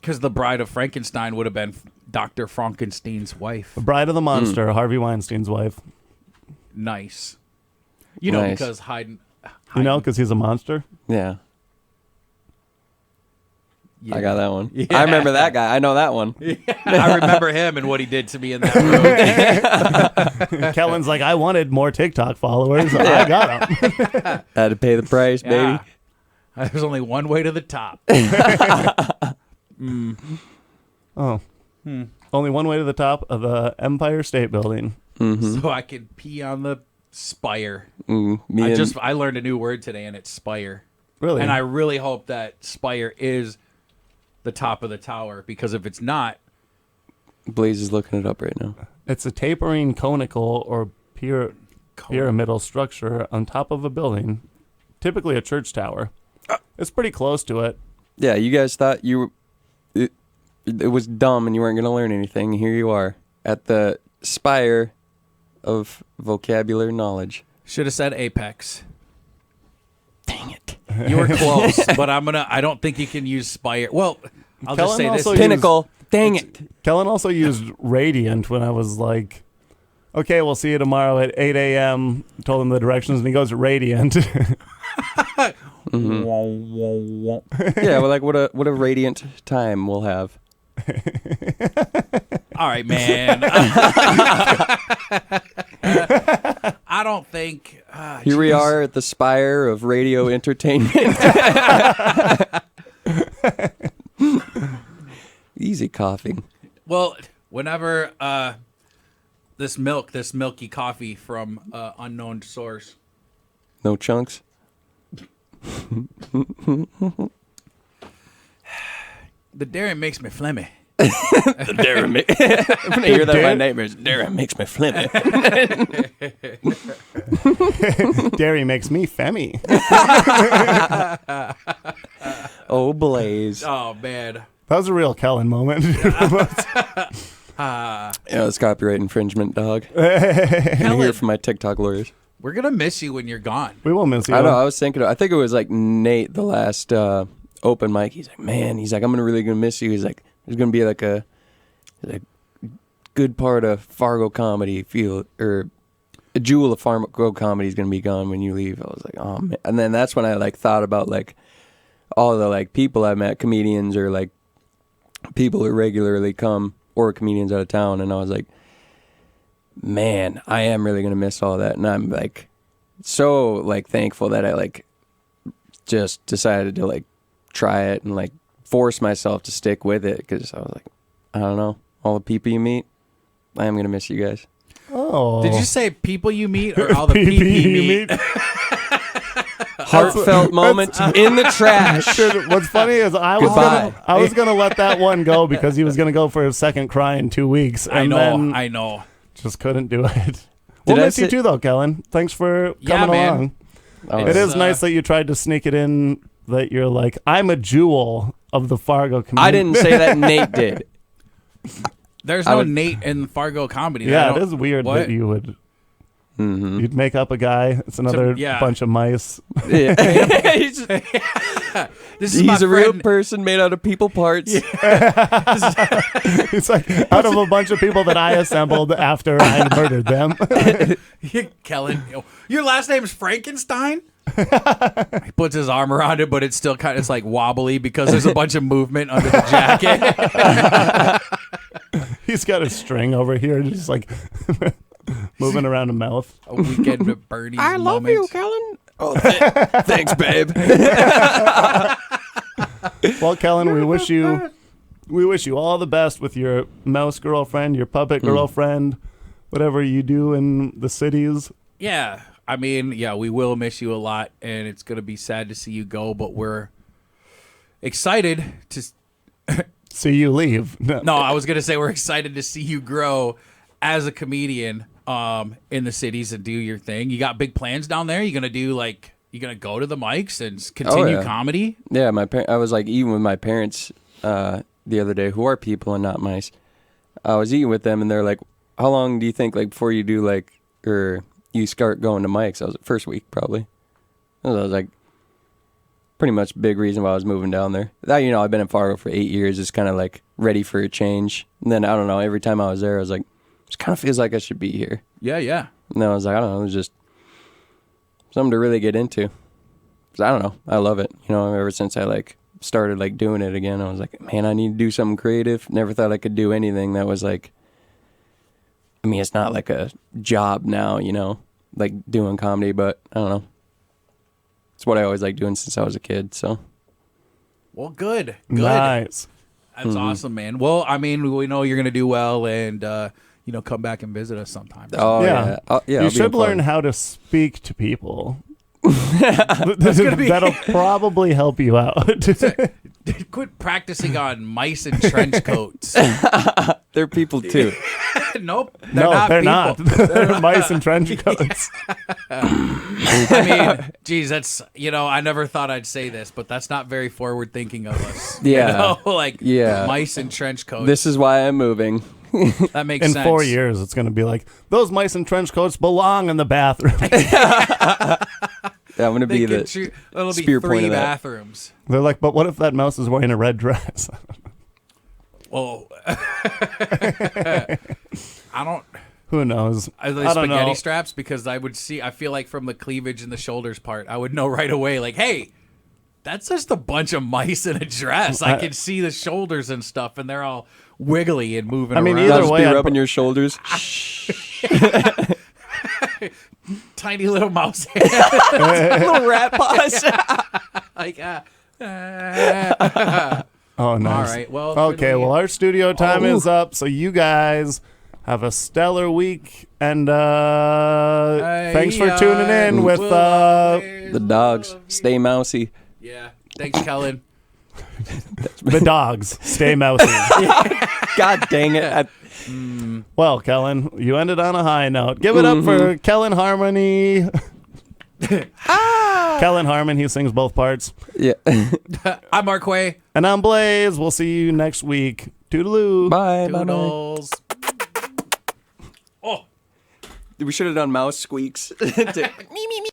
Because the Bride of Frankenstein would have been Dr. Frankenstein's wife. The Bride of the Monster, Harvey Weinstein's wife. Nice. You know, Nice. because Haydn... You know, because he's a monster. Yeah. Yeah. I got that one. Yeah. I remember that guy. I know that one. I remember him and what he did to me in that room. Kellen's like, I wanted more TikTok followers. I got them. Had to pay the price, baby. Yeah. There's only one way to the top. Oh. Only one way to the top of the Empire State Building. So I can pee on the spire. I learned a new word today, and it's spire. Really? And I really hope that spire is the top of the tower, because if it's not, Blaise is looking it up right now. It's a tapering conical or pyramidal structure on top of a building, typically a church tower. It's pretty close to it. Yeah, you guys thought it was dumb and you weren't going to learn anything. Here you are at the spire of vocabulary knowledge. Should have said apex. Dang it. You were close, but I don't think you can use spire. Well, I'll just say this. Pinnacle. Dang it. Kellen also used radiant when I was like, okay, we'll see you tomorrow at 8 a.m. Told him the directions, and he goes radiant. Yeah, well, like what a radiant time we'll have. All right, man. I don't think. Here we are at the spire of radio entertainment. Easy coughing. Well, whenever this milky coffee from unknown source. No chunks. The dairy makes me phlegmy. The dairy I'm gonna hear that in my nightmares. Dairy makes me phlegmy. Dairy makes me femmy. Oh, Blaise. Oh man, that was a real Kellen moment. Yeah, it's copyright infringement, dog. I hear from my TikTok lawyers. We're gonna miss you when you're gone. We will miss you. I know. I was thinking. I think it was like Nate, the last open mic. He's like, man. He's like, I'm really gonna miss you. He's like, there's gonna be like a good part of Fargo comedy field, or a jewel of Fargo comedy is gonna be gone when you leave. I was like, oh man. And then that's when I like thought about like all the like people I met, comedians or like people who regularly come or comedians out of town, and I was like, man, I am really gonna miss all that. And I'm like so like thankful that I like just decided to like try it and like force myself to stick with it, because I was like, I don't know, all the people you meet, I am gonna miss you guys. Oh, did you say people you meet or all the people you meet? Heartfelt moment in the trash. What's funny is I was gonna let that one go because he was gonna go for his second cry in 2 weeks. And I know. Just couldn't do it. We'll miss you too, though, Kellen. Thanks for coming along. Oh, it is nice that you tried to sneak it in. That you're like, I'm a jewel of the Fargo community. I didn't say that. Nate did. There's no Nate in Fargo comedy. Yeah, it is weird that you would. Mm-hmm. You'd make up a guy. It's another bunch of mice. Yeah. He's a real person made out of people parts. Yeah. It's like out of a bunch of people that I assembled after I murdered them. Kellen, your last name is Frankenstein? He puts his arm around it, but it's still it's like wobbly because there's a bunch of movement under the jacket. He's got a string over here, just like moving around a mouth. A weekend at Bernie's. I love you, Kellen. Oh, thanks, babe. Well, Kellen, we wish you all the best with your mouse girlfriend, your puppet girlfriend, whatever you do in the cities. Yeah. I mean, yeah, we will miss you a lot, and it's going to be sad to see you go, but we're excited to see you leave. No, I was going to say we're excited to see you grow as a comedian in the cities and do your thing. You got big plans down there? You going to do you going to go to the mics and continue comedy? Yeah, I was like eating with my parents the other day, who are people and not mice. I was eating with them, and they're like, how long do you think before you do or you start going to mics? I was first week probably. I was like, pretty much big reason why I was moving down there. That, I've been in Fargo for 8 years. It's kind of like ready for a change. And then I don't know. Every time I was there, I was like, it kind of feels like I should be here. Yeah, yeah. And then I was like, I don't know. It was just something to really get into. 'Cause I don't know. I love it. Ever since I started doing it again, I was like, man, I need to do something creative. Never thought I could do anything that was it's not like a job now, doing comedy, but I don't know. It's what I always liked doing since I was a kid, so. Well, good. Nice. That's awesome, man. Well, I mean, we know you're going to do well and, come back and visit us sometime. Oh, yeah. You should learn how to speak to people. That'll probably help you out. Quit practicing on mice in trench coats. They're people too. Nope. They're not. People. They're mice in trench coats. I mean, geez, that's, I never thought I'd say this, but that's not very forward thinking of us. Yeah. Mice in trench coats. This is why I'm moving. That makes In sense. 4 years, it's going to be like, those mice in trench coats belong in the bathroom. Yeah, I'm gonna be It'll be spear point 3 of that. bathrooms. They're like, but what if that mouse is wearing a red dress? Well, I don't. Who knows? Are they I don't spaghetti know. straps? Because I feel like from the cleavage and the shoulders part, I would know right away, like, hey, that's just a bunch of mice in a dress. I can see the shoulders and stuff, and they're all wiggly and moving around. either I'll just way, be I'd rubbing your shoulders. Tiny little mouse hands. Little rat paws. Like, Oh, nice. All right, well, Okay, well, our studio time is up, so you guys have a stellar week, and thanks for tuning in with The dogs stay mousy. Yeah, thanks, Kellin. the dogs. Stay mousy. God dang it! Well, Kellin, you ended on a high note. Give it up for Kellin Harmony. Kellin Harmon, he sings both parts. Yeah. I'm Mark Way. And I'm Blaise. We'll see you next week. Toodaloo. Bye. Bye. Toodles. Oh. We should have done mouse squeaks. Me.